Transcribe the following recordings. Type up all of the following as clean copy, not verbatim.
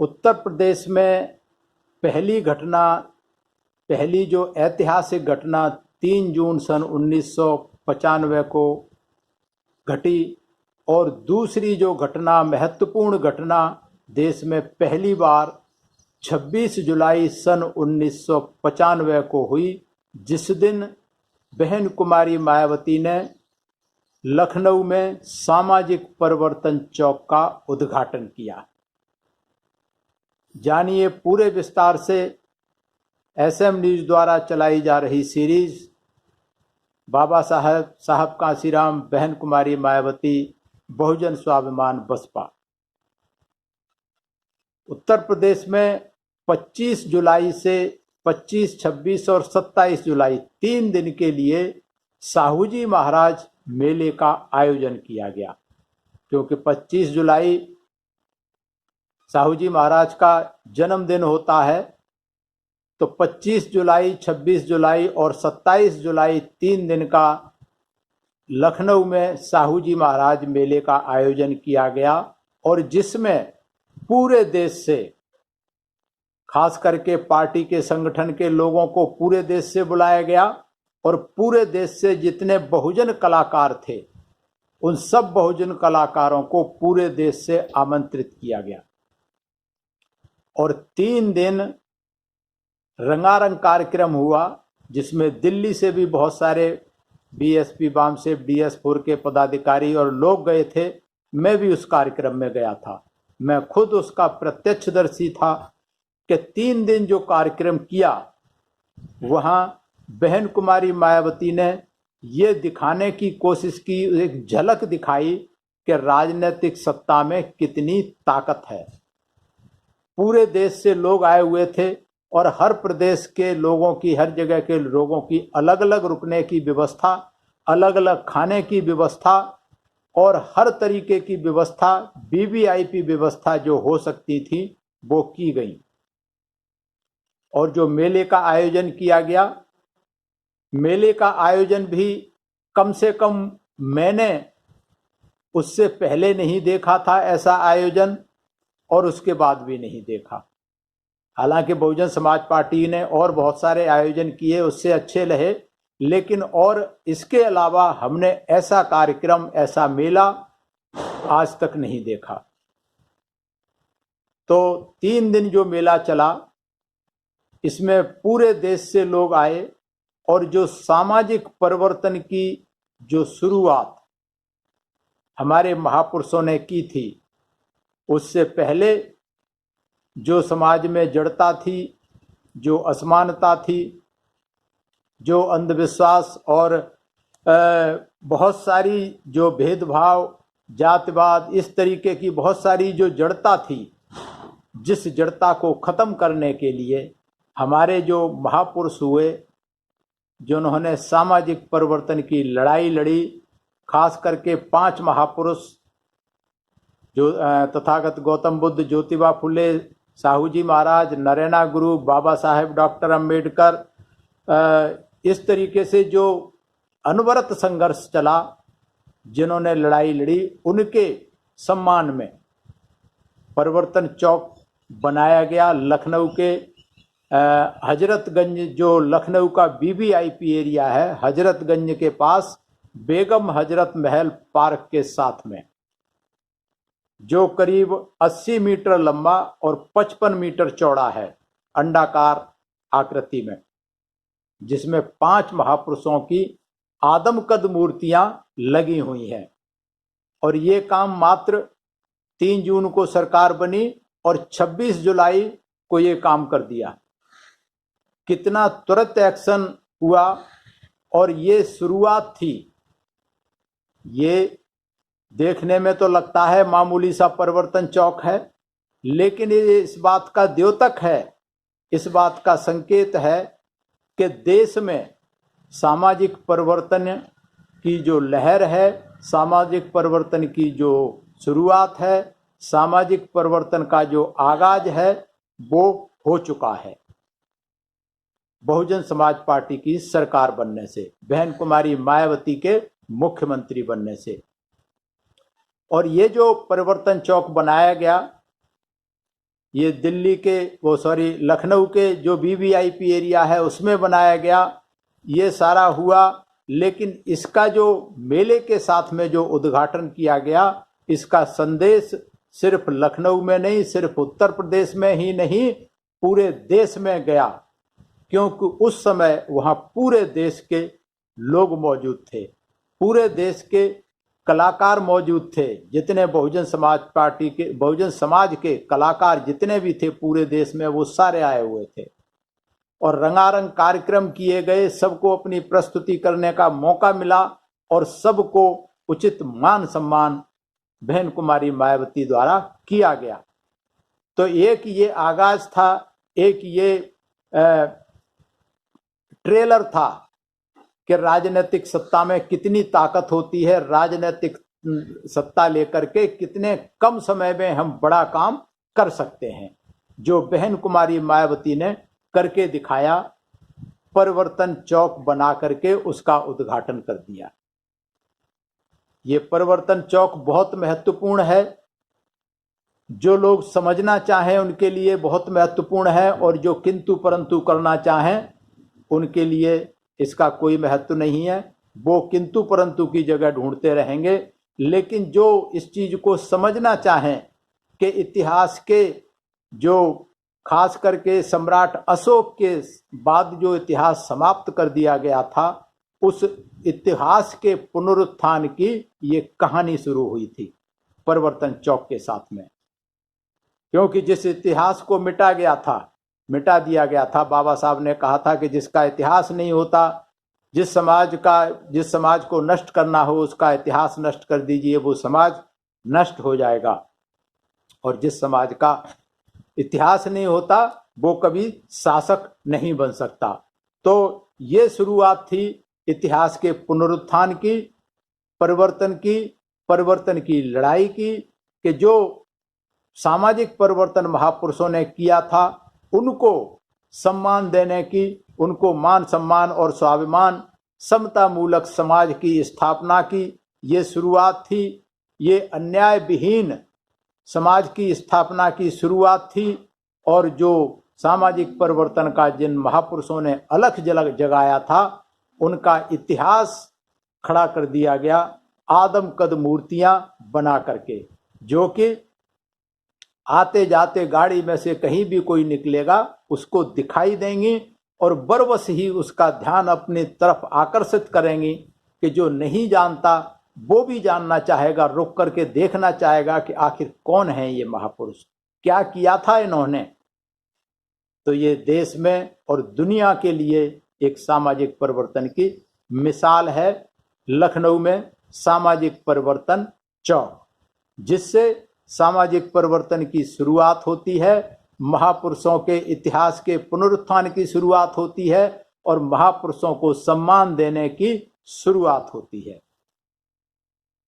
उत्तर प्रदेश में पहली जो ऐतिहासिक घटना 3 जून सन 1995 को घटी और दूसरी जो घटना महत्वपूर्ण घटना देश में पहली बार 26 जुलाई सन 1995 को हुई, जिस दिन बहन कुमारी मायावती ने लखनऊ में सामाजिक परिवर्तन चौक का उद्घाटन किया। जानिए पूरे विस्तार से एसएम न्यूज द्वारा चलाई जा रही सीरीज बाबा साहब कांशीराम बहन कुमारी मायावती बहुजन स्वाभिमान बसपा। उत्तर प्रदेश में 25 जुलाई से 25, 26 और 27 जुलाई 3 दिन के लिए साहूजी महाराज मेले का आयोजन किया गया, क्योंकि 25 जुलाई साहूजी महाराज का जन्मदिन होता है। तो 25 जुलाई, 26 जुलाई और 27 जुलाई 3 दिन का लखनऊ में साहूजी महाराज मेले का आयोजन किया गया और जिसमें पूरे देश से, खास करके पार्टी के संगठन के लोगों को पूरे देश से बुलाया गया और पूरे देश से जितने बहुजन कलाकार थे उन सब बहुजन कलाकारों को पूरे देश से आमंत्रित किया गया और 3 दिन रंगारंग कार्यक्रम हुआ, जिसमें दिल्ली से भी बहुत सारे बीएसपी वामसेप DS4 के पदाधिकारी और लोग गए थे। मैं भी उस कार्यक्रम में गया था। मैं खुद उसका प्रत्यक्षदर्शी था कि 3 दिन जो कार्यक्रम किया वहां बहन कुमारी मायावती ने ये दिखाने की कोशिश की, एक झलक दिखाई कि राजनीतिक सत्ता में कितनी ताकत है। पूरे देश से लोग आए हुए थे और हर प्रदेश के लोगों की, हर जगह के लोगों की अलग अलग रुकने की व्यवस्था, अलग अलग खाने की व्यवस्था और हर तरीके की व्यवस्था, VVIP व्यवस्था जो हो सकती थी वो की गई। और जो मेले का आयोजन किया गया, मेले का आयोजन भी कम से कम मैंने उससे पहले नहीं देखा था ऐसा आयोजन और उसके बाद भी नहीं देखा। हालांकि बहुजन समाज पार्टी ने और बहुत सारे आयोजन किए, उससे अच्छे रहे, लेकिन और इसके अलावा हमने ऐसा कार्यक्रम, ऐसा मेला आज तक नहीं देखा। तो 3 दिन जो मेला चला, इसमें पूरे देश से लोग आए और जो सामाजिक परिवर्तन की जो शुरुआत हमारे महापुरुषों ने की थी, उससे पहले जो समाज में जड़ता थी, जो असमानता थी, जो अंधविश्वास और बहुत सारी जो भेदभाव, जातिवाद, इस तरीके की बहुत सारी जो जड़ता थी, जिस जड़ता को ख़त्म करने के लिए हमारे जो महापुरुष हुए, जिन्होंने सामाजिक परिवर्तन की लड़ाई लड़ी, खास करके 5 महापुरुष जो तथागत गौतम बुद्ध, ज्योतिबा फुले, साहूजी महाराज, नरेना गुरु, बाबा साहेब डॉक्टर अंबेडकर, इस तरीके से जो अनवरत संघर्ष चला, जिन्होंने लड़ाई लड़ी, उनके सम्मान में परिवर्तन चौक बनाया गया। लखनऊ के हजरतगंज, जो लखनऊ का VVIP एरिया है, हजरतगंज के पास बेगम हजरत महल पार्क के साथ में, जो करीब 80 मीटर लंबा और 55 मीटर चौड़ा है, अंडाकार आकृति में, जिसमें 5 महापुरुषों की आदमकद मूर्तियां लगी हुई हैं। और ये काम मात्र 3 जून को सरकार बनी और 26 जुलाई को ये काम कर दिया। कितना तुरंत एक्शन हुआ और ये शुरुआत थी। ये देखने में तो लगता है मामूली सा परिवर्तन चौक है, लेकिन ये इस बात का द्योतक है, इस बात का संकेत है कि देश में सामाजिक परिवर्तन की जो लहर है, सामाजिक परिवर्तन की जो शुरुआत है, सामाजिक परिवर्तन का जो आगाज है, वो हो चुका है बहुजन समाज पार्टी की सरकार बनने से, बहन कुमारी मायावती के मुख्यमंत्री बनने से। और ये जो परिवर्तन चौक बनाया गया, ये दिल्ली के लखनऊ के जो वीवीआईपी एरिया है उसमें बनाया गया। ये सारा हुआ, लेकिन इसका जो मेले के साथ में जो उद्घाटन किया गया, इसका संदेश सिर्फ लखनऊ में नहीं, सिर्फ उत्तर प्रदेश में ही नहीं, पूरे देश में गया, क्योंकि उस समय वहां पूरे देश के लोग मौजूद थे, पूरे देश के कलाकार मौजूद थे। जितने बहुजन समाज के कलाकार जितने भी थे पूरे देश में, वो सारे आए हुए थे और रंगारंग कार्यक्रम किए गए। सबको अपनी प्रस्तुति करने का मौका मिला और सबको उचित मान सम्मान बहन कुमारी मायावती द्वारा किया गया। तो एक ये आगाज था, एक ये ट्रेलर था कि राजनीतिक सत्ता में कितनी ताकत होती है, राजनीतिक सत्ता लेकर के कितने कम समय में हम बड़ा काम कर सकते हैं, जो बहन कुमारी मायावती ने करके दिखाया। परिवर्तन चौक बना करके उसका उद्घाटन कर दिया। ये परिवर्तन चौक बहुत महत्वपूर्ण है, जो लोग समझना चाहें उनके लिए बहुत महत्वपूर्ण है, और जो किंतु परंतु करना चाहें उनके लिए इसका कोई महत्व नहीं है। वो किंतु परंतु की जगह ढूंढते रहेंगे। लेकिन जो इस चीज को समझना चाहें कि इतिहास के जो खास करके सम्राट अशोक के बाद जो इतिहास समाप्त कर दिया गया था, उस इतिहास के पुनरुत्थान की ये कहानी शुरू हुई थी परिवर्तन चौक के साथ में। क्योंकि जिस इतिहास को मिटा दिया गया था, बाबा साहब ने कहा था कि जिसका इतिहास नहीं होता, जिस समाज को नष्ट करना हो उसका इतिहास नष्ट कर दीजिए, वो समाज नष्ट हो जाएगा। और जिस समाज का इतिहास नहीं होता वो कभी शासक नहीं बन सकता। तो ये शुरुआत थी इतिहास के पुनरुत्थान की, परिवर्तन की लड़ाई की, कि जो सामाजिक परिवर्तन महापुरुषों ने किया था उनको सम्मान देने की, उनको मान सम्मान और स्वाभिमान समता मूलक समाज की स्थापना की ये शुरुआत थी। ये अन्याय विहीन समाज की स्थापना की शुरुआत थी। और जो सामाजिक परिवर्तन का जिन महापुरुषों ने अलख जगाया था, उनका इतिहास खड़ा कर दिया गया आदमकद मूर्तियां बना करके, जो कि आते जाते गाड़ी में से कहीं भी कोई निकलेगा उसको दिखाई देंगी और बरबस ही उसका ध्यान अपनी तरफ आकर्षित करेंगी, कि जो नहीं जानता वो भी जानना चाहेगा, रुक करके देखना चाहेगा कि आखिर कौन है ये महापुरुष, क्या किया था इन्होंने। तो ये देश में और दुनिया के लिए एक सामाजिक परिवर्तन की मिसाल है लखनऊ में सामाजिक परिवर्तन चौक, जिससे सामाजिक परिवर्तन की शुरुआत होती है, महापुरुषों के इतिहास के पुनरुत्थान की शुरुआत होती है और महापुरुषों को सम्मान देने की शुरुआत होती है।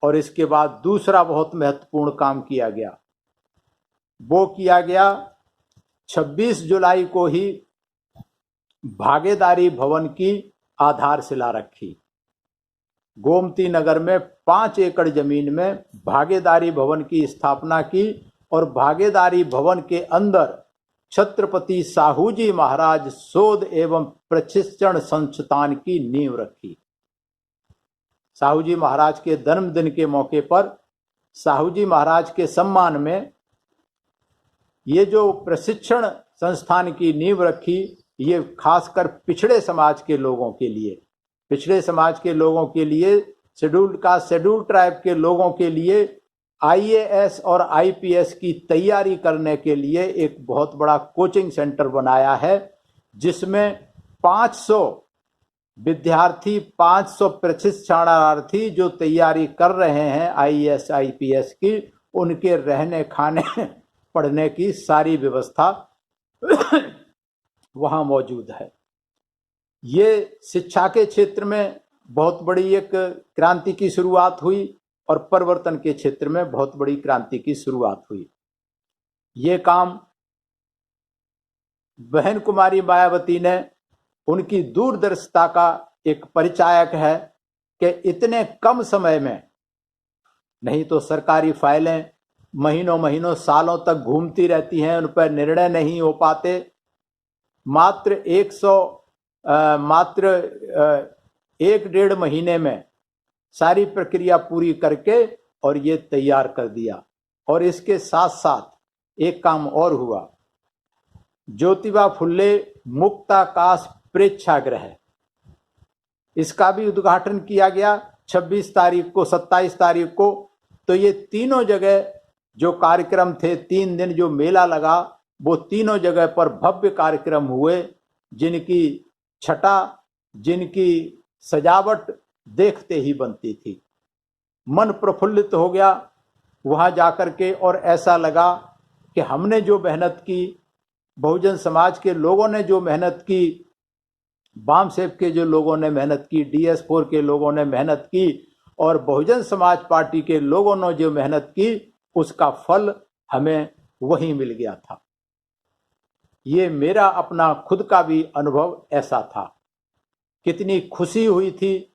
और इसके बाद दूसरा बहुत महत्वपूर्ण काम किया गया, वो किया गया 26 जुलाई को ही भागीदारी भवन की आधारशिला रखी। गोमती नगर में 5 एकड़ जमीन में भागीदारी भवन की स्थापना की और भागीदारी भवन के अंदर छत्रपति साहूजी महाराज शोध एवं प्रशिक्षण संस्थान की नींव रखी। साहूजी महाराज के जन्मदिन के मौके पर साहूजी महाराज के सम्मान में ये जो प्रशिक्षण संस्थान की नींव रखी, ये खासकर पिछड़े समाज के लोगों के लिए, शेड्यूल ट्राइब के लोगों के लिए आईएएस और आईपीएस की तैयारी करने के लिए एक बहुत बड़ा कोचिंग सेंटर बनाया है, जिसमें 500 विद्यार्थी, 500 प्रशिक्षणार्थी जो तैयारी कर रहे हैं आईएएस आईपीएस की, उनके रहने खाने पढ़ने की सारी व्यवस्था वहां मौजूद है। ये शिक्षा के क्षेत्र में बहुत बड़ी एक क्रांति की शुरुआत हुई और परिवर्तन के क्षेत्र में बहुत बड़ी क्रांति की शुरुआत हुई। ये काम बहन कुमारी मायावती ने, उनकी दूरदर्शिता का एक परिचायक है कि इतने कम समय में, नहीं तो सरकारी फाइलें महीनों महीनों सालों तक घूमती रहती हैं, उन पर निर्णय नहीं हो पाते। मात्र 1.5 महीने में सारी प्रक्रिया पूरी करके और ये तैयार कर दिया। और इसके साथ साथ एक काम और हुआ, ज्योतिबा फुल्ले मुक्ताकाश प्रेक्षागृह, इसका भी उद्घाटन किया गया 26 तारीख को, 27 तारीख को। तो ये तीनों जगह जो कार्यक्रम थे, 3 दिन जो मेला लगा, वो तीनों जगह पर भव्य कार्यक्रम हुए, जिनकी छटा, जिनकी सजावट देखते ही बनती थी। मन प्रफुल्लित हो गया वहां जाकर के, और ऐसा लगा कि हमने जो मेहनत की, बहुजन समाज के लोगों ने जो मेहनत की, बामसेब के जो लोगों ने मेहनत की, DS4 के लोगों ने मेहनत की, और बहुजन समाज पार्टी के लोगों ने जो मेहनत की, उसका फल हमें वहीं मिल गया था। ये मेरा अपना खुद का भी अनुभव ऐसा था। कितनी खुशी हुई थी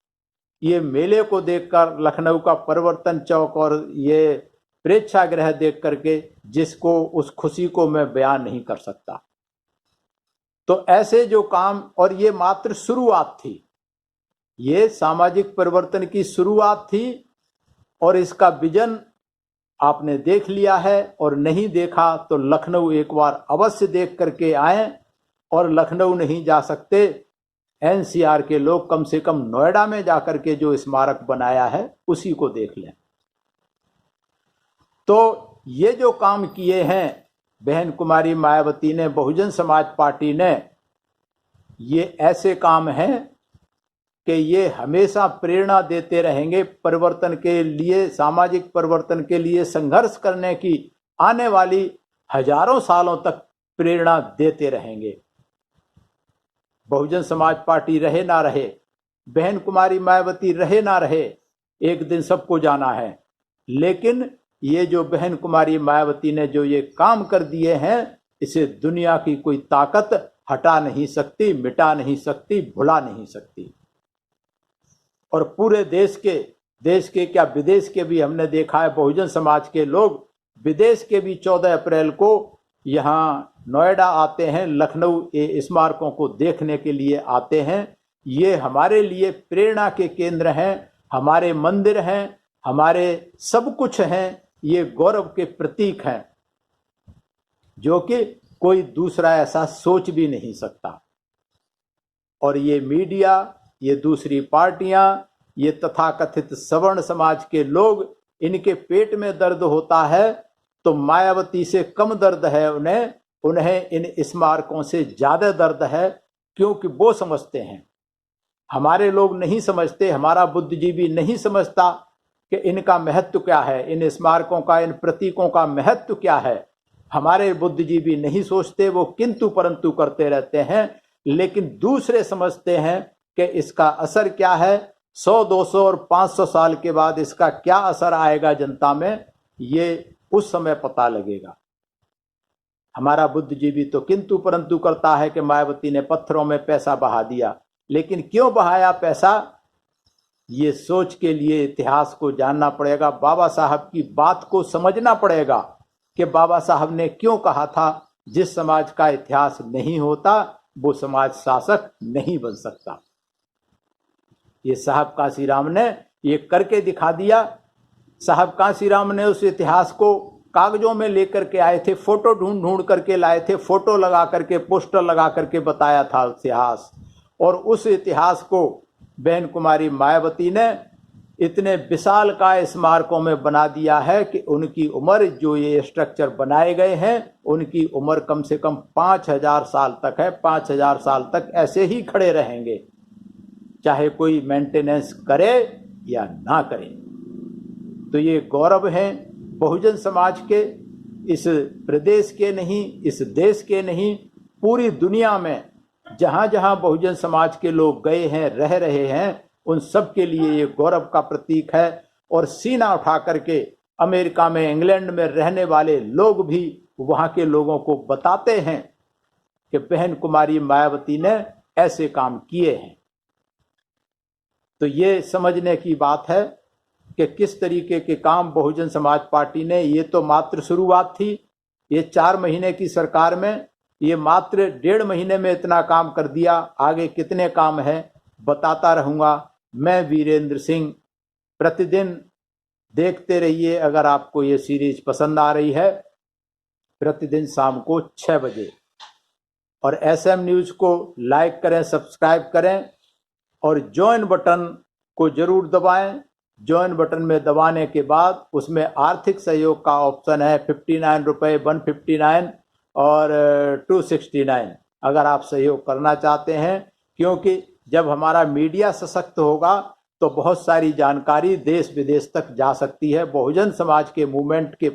ये मेले को देखकर, लखनऊ का परिवर्तन चौक और ये प्रेक्षागृह देख करके, जिसको उस खुशी को मैं बयान नहीं कर सकता। तो ऐसे जो काम, और ये मात्र शुरुआत थी, ये सामाजिक परिवर्तन की शुरुआत थी, और इसका विजन आपने देख लिया है, और नहीं देखा तो लखनऊ एक बार अवश्य देख करके आए। और लखनऊ नहीं जा सकते, NCR के लोग कम से कम नोएडा में जाकर के जो स्मारक बनाया है उसी को देख लें। तो ये जो काम किए हैं बहन कुमारी मायावती ने, बहुजन समाज पार्टी ने, ये ऐसे काम हैं कि ये हमेशा प्रेरणा देते रहेंगे परिवर्तन के लिए, सामाजिक परिवर्तन के लिए संघर्ष करने की, आने वाली हजारों सालों तक प्रेरणा देते रहेंगे। बहुजन समाज पार्टी रहे ना रहे, बहन कुमारी मायावती रहे ना रहे, एक दिन सबको जाना है। लेकिन ये जो बहन कुमारी मायावती ने जो ये काम कर दिए हैं, इसे दुनिया की कोई ताकत हटा नहीं सकती, मिटा नहीं सकती, भुला नहीं सकती। और पूरे देश के क्या विदेश के भी हमने देखा है, बहुजन समाज के लोग विदेश के भी 14 अप्रैल को यहाँ नोएडा आते हैं, लखनऊ स्मारकों को देखने के लिए आते हैं। ये हमारे लिए प्रेरणा के केंद्र हैं, हमारे मंदिर हैं, हमारे सब कुछ हैं, ये गौरव के प्रतीक हैं, जो कि कोई दूसरा ऐसा सोच भी नहीं सकता। और ये मीडिया, ये दूसरी पार्टियां, ये तथाकथित सवर्ण समाज के लोग, इनके पेट में दर्द होता है तो मायावती से कम दर्द है उन्हें इन स्मारकों से ज्यादा दर्द है, क्योंकि वो समझते हैं, हमारे लोग नहीं समझते, हमारा बुद्धिजीवी नहीं समझता कि इनका महत्व क्या है, इन स्मारकों का, इन प्रतीकों का महत्व क्या है। हमारे बुद्धिजीवी नहीं सोचते, वो किंतु परंतु करते रहते हैं। लेकिन दूसरे समझते हैं कि इसका असर क्या है, 100, 200 और 500 साल के बाद इसका क्या असर आएगा जनता में, ये उस समय पता लगेगा। हमारा बुद्धिजीवी तो किंतु परंतु करता है कि मायावती ने पत्थरों में पैसा बहा दिया। लेकिन क्यों बहाया पैसा, ये सोच के लिए इतिहास को जानना पड़ेगा, बाबा साहब की बात को समझना पड़ेगा कि बाबा साहब ने क्यों कहा था, जिस समाज का इतिहास नहीं होता वो समाज शासक नहीं बन सकता। ये साहब कांशीराम ने ये करके दिखा दिया। साहब कांशीराम ने उस इतिहास को कागजों में लेकर के आए थे, फोटो ढूंढ ढूंढ करके लाए थे, फोटो लगा करके, पोस्टर लगा करके बताया था इतिहास। और उस इतिहास को बहन कुमारी मायावती ने इतने विशाल काय स्मारकों में बना दिया है कि उनकी उम्र, जो ये स्ट्रक्चर बनाए गए हैं, उनकी उम्र कम से कम 5000 साल तक है। 5000 साल तक ऐसे ही खड़े रहेंगे, चाहे कोई मेंटेनेंस करे या ना करे। तो ये गौरव है बहुजन समाज के, इस प्रदेश के नहीं, इस देश के नहीं, पूरी दुनिया में जहां जहां बहुजन समाज के लोग गए हैं, रह रहे हैं, उन सब के लिए ये गौरव का प्रतीक है। और सीना उठा करके अमेरिका में, इंग्लैंड में रहने वाले लोग भी वहां के लोगों को बताते हैं कि बहन कुमारी मायावती ने ऐसे काम किए हैं। तो ये समझने की बात है कि किस तरीके के काम बहुजन समाज पार्टी ने, ये तो मात्र शुरुआत थी। ये 4 महीने की सरकार में ये मात्र 1.5 महीने में इतना काम कर दिया। आगे कितने काम है बताता रहूंगा। मैं वीरेंद्र सिंह। प्रतिदिन देखते रहिए। अगर आपको ये सीरीज पसंद आ रही है, प्रतिदिन शाम को 6 बजे, और एसएम न्यूज को लाइक करें, सब्सक्राइब करें और ज्वाइन बटन को जरूर दबाएं। ज्वाइन बटन में दबाने के बाद उसमें आर्थिक सहयोग का ऑप्शन है, 59 रुपये, 159 और 269। अगर आप सहयोग करना चाहते हैं, क्योंकि जब हमारा मीडिया सशक्त होगा तो बहुत सारी जानकारी देश विदेश तक जा सकती है। बहुजन समाज के मूवमेंट के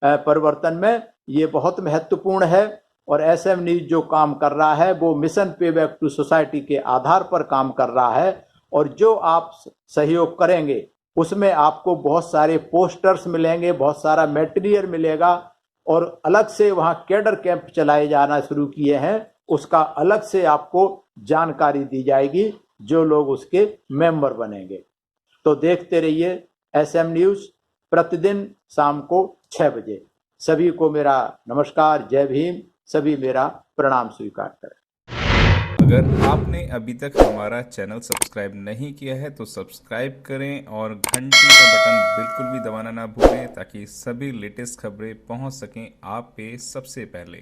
परिवर्तन में ये बहुत महत्वपूर्ण है। और एसएम न्यूज जो काम कर रहा है वो मिशन पे बैक टू सोसाइटी के आधार पर काम कर रहा है। और जो आप सहयोग करेंगे उसमें आपको बहुत सारे पोस्टर्स मिलेंगे, बहुत सारा मटेरियल मिलेगा, और अलग से वहाँ कैडर कैंप चलाए जाना शुरू किए हैं, उसका अलग से आपको जानकारी दी जाएगी जो लोग उसके मेंबर बनेंगे। तो देखते रहिए एसएम न्यूज, प्रतिदिन शाम को 6 बजे। सभी को मेरा नमस्कार, जय भीम। सभी मेरा प्रणाम स्वीकार करें। अगर आपने अभी तक हमारा चैनल सब्सक्राइब नहीं किया है तो सब्सक्राइब करें और घंटी का बटन बिल्कुल भी दबाना ना भूलें, ताकि सभी लेटेस्ट खबरें पहुंच सकें आप पे सबसे पहले।